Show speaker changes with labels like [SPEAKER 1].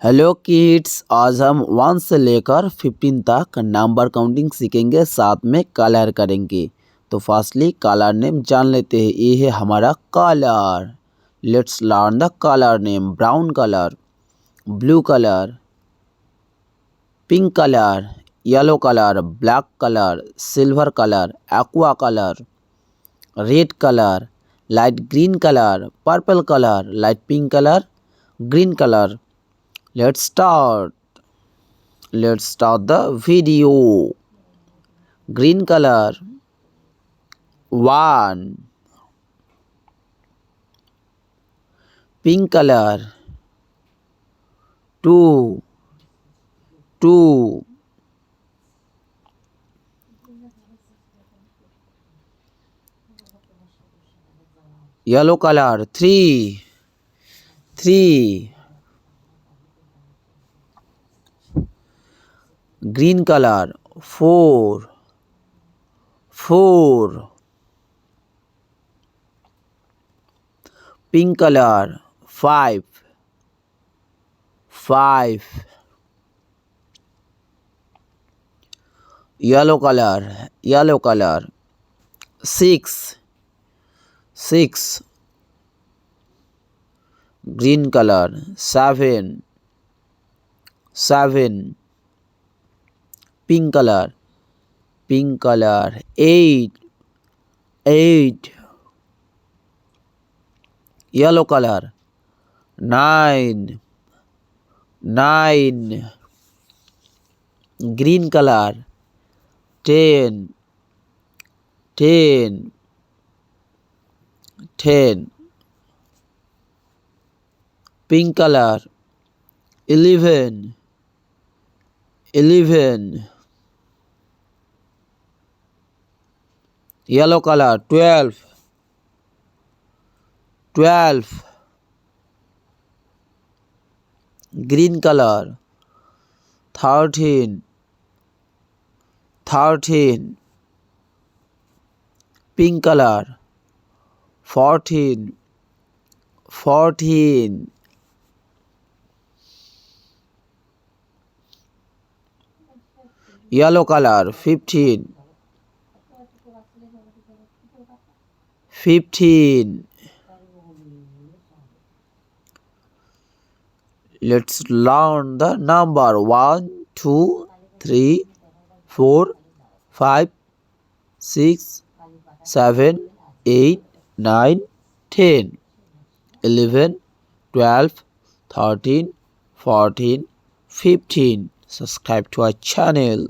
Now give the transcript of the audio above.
[SPEAKER 1] Hello kids, आज हम 1 से लेकर 15 तक नंबर काउंटिंग सीखेंगे, साथ में कलर करेंगे। तो फर्स्टली कलर नेम जान लेते हैं। ये है हमारा colour. Let's learn the colour name. Brown colour, blue colour, pink colour, yellow colour, black colour, silver colour, aqua colour, red colour, light green colour, purple colour, light pink colour, green colour. Let's start. Let's start the video. Green color. 1. Pink color. 2. 2. Yellow color. 3. 3. Green color. 4. 4. Pink color. 5. 5. Yellow color. 6. 6. Green color. 7. 7. Pink color. 8. 8. Yellow color. 9. 9. Green color. 10. 10. 10. Pink color. 11. 11. Yellow color. 12. 12. Green color. 13. 13. Pink color. 14. 14. Yellow color. 15. 15. Let's learn the number 1, 2, 3, 4, 5, 6, 7, 8, 9, 10, 11, 12, 13, 14, 15. Subscribe to our channel.